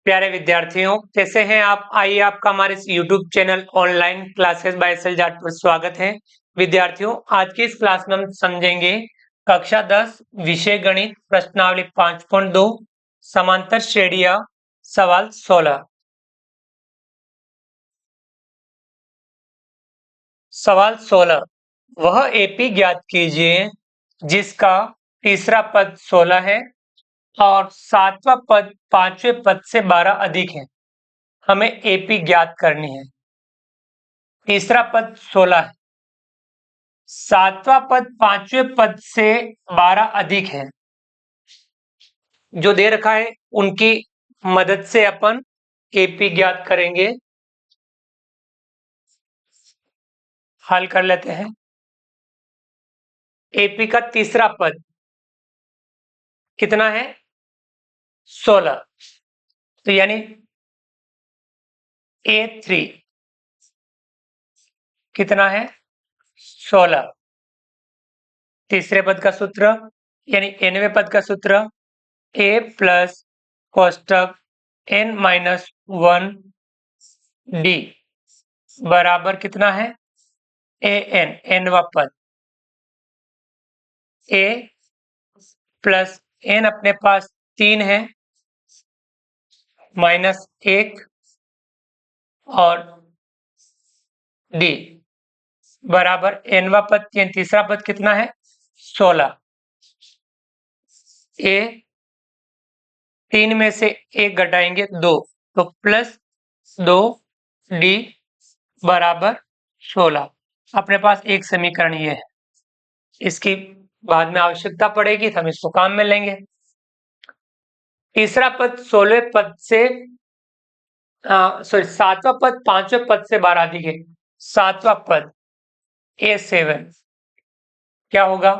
प्यारे विद्यार्थियों, कैसे हैं आप? आइए आपका हमारे इस YouTube channel online classes by S L Jat पर स्वागत है। विद्यार्थियों, आज की इस क्लास में हम समझेंगे कक्षा 10 विषय गणित प्रश्नावली 5.2 समांतर श्रेणियां सवाल 16। सवाल 16, वह एपी ज्ञात कीजिए जिसका तीसरा पद 16 है और सातवां पद पांचवें पद से 12 अधिक है। हमें एपी ज्ञात करनी है। तीसरा पद 16 है, सातवां पद पांचवें पद से 12 अधिक है। जो दे रखा है उनकी मदद से अपन एपी ज्ञात करेंगे। हल कर लेते हैं। एपी का तीसरा पद कितना है? 16। तो यानी A3 कितना है? 16। तीसरे पद का सूत्र यानी nवें पद का सूत्र a प्लस कोष्टक n-1 d बराबर कितना है? an, nवा पद a प्लस n अपने पास 3 है, -1 और d बराबर nवा पद यानी तीसरा पद कितना है? 16। a 3 में से 1 घटाएंगे 2, तो प्लस 2 d बराबर 16। अपने पास एक समीकरण ये है। इसकी बाद में आवश्यकता पड़ेगी तो हम इसको काम में लेंगे। तीसरा पद 16वें पद से सॉरी सातवां पद पांचवें पद से 12 अधिक है। सातवां पद A7 क्या होगा?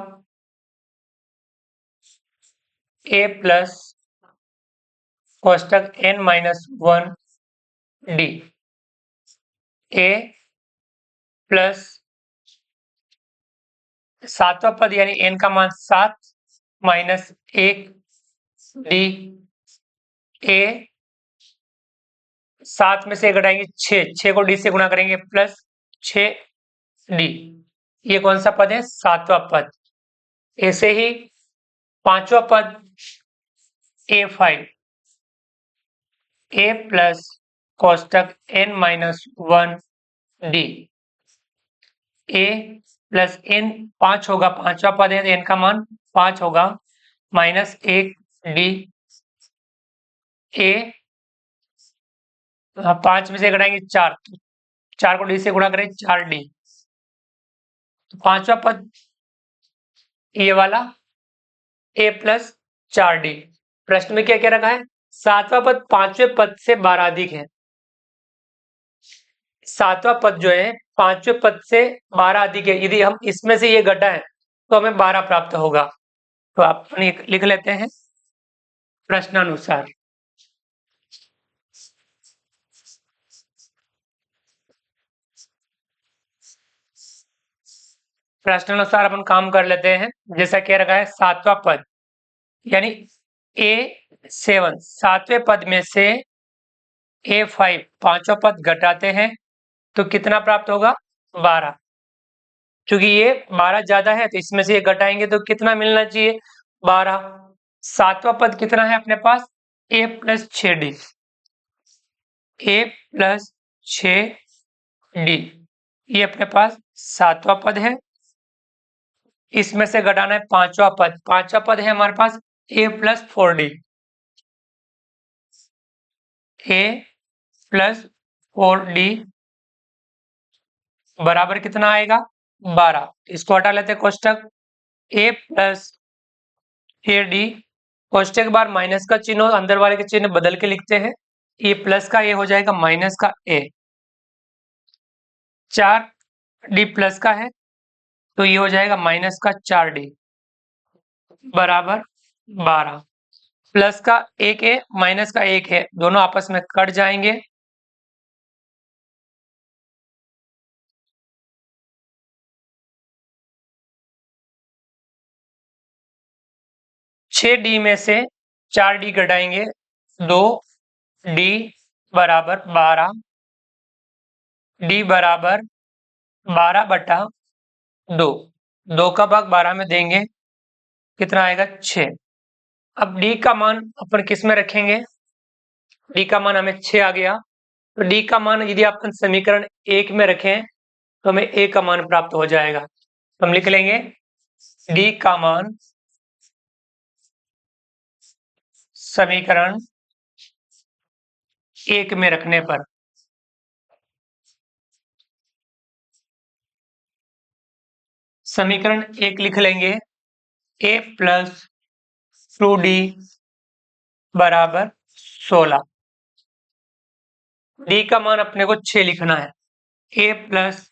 a प्लस कोष्टक n-1 d a प्लस सातवां पद यानी n का मान 7 -1 d a 7 में से घटाएंगे 6 को d से गुणा करेंगे प्लस 6 d। ये कौन सा पद है? सातवां पद। ऐसे ही पांचवा पद A5 a प्लस कोष्टक n-1 d a plus n 5 होगा, पांचवा पद है तो n का मान 5 होगा, -1 d a 5 में से घटाएंगे 4, 4 को d से गुणा करें 4d। तो पांचवा पद ये वाला a प्लस 4d। प्रश्न में क्या क्या रखा है? सातवां पद पांचवें पद से 12 अधिक है। सातवां पद जो है पांचवें पद से 12 अधिक है। यदि हम इसमें से ये घटाएं तो हमें 12 प्राप्त होगा। तो आप लिख लेते हैं प्रश्नानुसार। प्रश्नानुसार अपन काम कर लेते हैं। जैसा कह रखा है सातवां पद यानी A7 सातवें पद में से A5 पांचवा पद घटाते हैं तो कितना प्राप्त होगा? 12। क्योंकि ये 12 ज्यादा है तो इसमें से ये घटाएंगे तो कितना मिलना चाहिए? 12। सातवां पद कितना है अपने पास? a plus 6d a plus 6d ये अपने पास सातवां पद है। इसमें से घटाना है पांचवा पद। पांचवा पद है हमारे पास a plus 4d a plus 4d बराबर कितना आएगा? 12। इसको हटा लेते हैं कोष्टक a प्लस 6d कोष्टक के बाद माइनस का चिन्ह और अंदर वाले के चिन्ह बदल के लिखते हैं। ये प्लस का ए हो जाएगा माइनस का ए। 4d प्लस का है तो ये हो जाएगा माइनस का 4d बराबर 12। प्लस का एक है माइनस का एक है, दोनों आपस में कट जाएंगे। छह डी में से 4d घटाएंगे 2 डी बराबर 12, डी बराबर 12/2, 2 का भाग 12 में देंगे, कितना आएगा 6। अब डी का मान अपन किस में रखेंगे, डी का मान हमें 6 आ गया, तो डी का मान यदि अपन समीकरण 1 में रखें तो हमें ए का मान प्राप्त हो जाएगा। तो हम लिख लेंगे डी का मान समीकरण 1 में रखने पर समीकरण 1 लिख लेंगे ए प्लस 2d बराबर 16। डी का मान अपने को 6 लिखना है, ए प्लस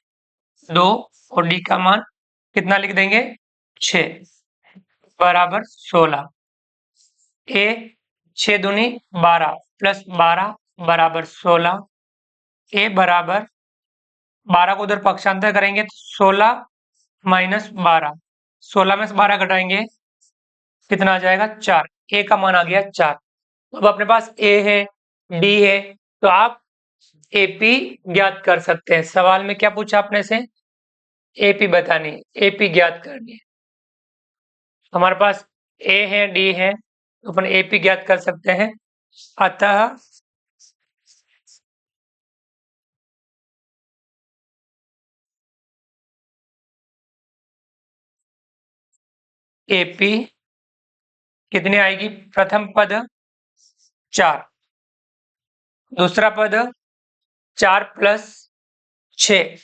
2 और डी का मान कितना लिख देंगे 6 बराबर 16। ए 6 दूनी 12 प्लस 12 बराबर 16। ए बराबर 12 को उधर पक्षांतर करेंगे तो 16 माइनस 12, 16 में से 12 घटाएंगे कितना आ जाएगा 4। ए का मान आ गया 4। अब अपने पास ए है, डी है, तो आप एपी ज्ञात कर सकते हैं। सवाल में क्या पूछा आपने से, एपी बतानी, एपी ज्ञात करनी है। हमारे पास ए है, डी है, तो अपन एपी ज्ञात कर सकते हैं। अतः एपी कितनी आएगी, प्रथम पद 4, दूसरा पद 4 प्लस 6,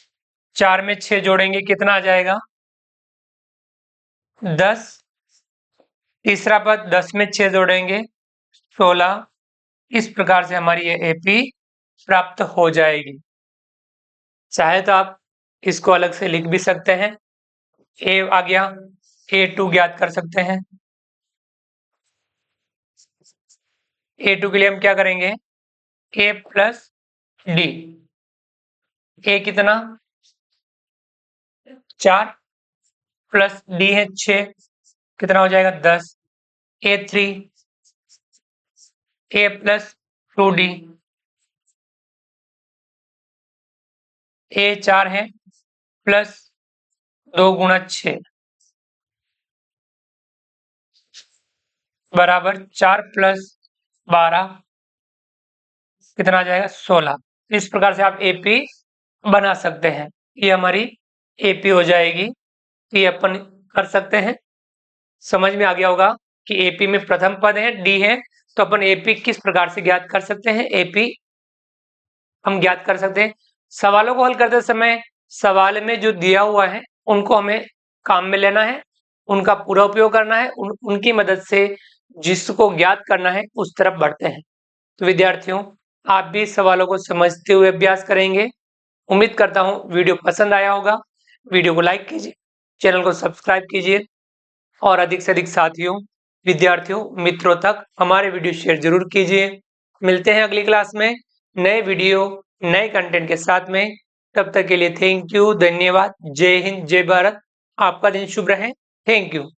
4 में 6 जोड़ेंगे कितना आ जाएगा 10, तीसरा पद 10 में 6 जोड़ेंगे 16। इस प्रकार से हमारी ये एपी प्राप्त हो जाएगी। चाहे तो आप इसको अलग से लिख भी सकते हैं, ए आ गया, A2 ज्ञात कर सकते हैं। A2 के लिए हम क्या करेंगे, A प्लस डी, ए कितना 4 प्लस डी है 6, कितना हो जाएगा 10। A3 A plus 2D, A4 है प्लस 2 गुणा 6 बराबर 4 प्लस 12 कितना आ जाएगा 16। इस प्रकार से आप एपी बना सकते हैं। ये हमारी एपी हो जाएगी, ये अपन कर सकते हैं। समझ में आ गया होगा कि एपी में प्रथम पद है, डी है, तो अपन एपी किस प्रकार से ज्ञात कर सकते हैं, एपी हम ज्ञात कर सकते हैं। सवालों को हल करते समय सवाल में जो दिया हुआ है उनको हमें काम में लेना है, उनका पूरा उपयोग करना है, उनकी मदद से जिसको ज्ञात करना है उस तरफ बढ़ते हैं। तो विद्यार्थियों, आप भी सवालों को समझते हुए अभ्यास करेंगे। उम्मीद करता हूं वीडियो पसंद आया होगा। वीडियो को लाइक कीजिए, चैनल को सब्सक्राइब कीजिए और अधिक से अधिक साथियों, विद्यार्थियों, मित्रों तक हमारे वीडियो शेयर जरूर कीजिए। मिलते हैं अगली क्लास में नए वीडियो, नए कंटेंट के साथ में। तब तक के लिए थैंक यू, धन्यवाद, जय हिंद, जय भारत। आपका दिन शुभ रहे। Thank you.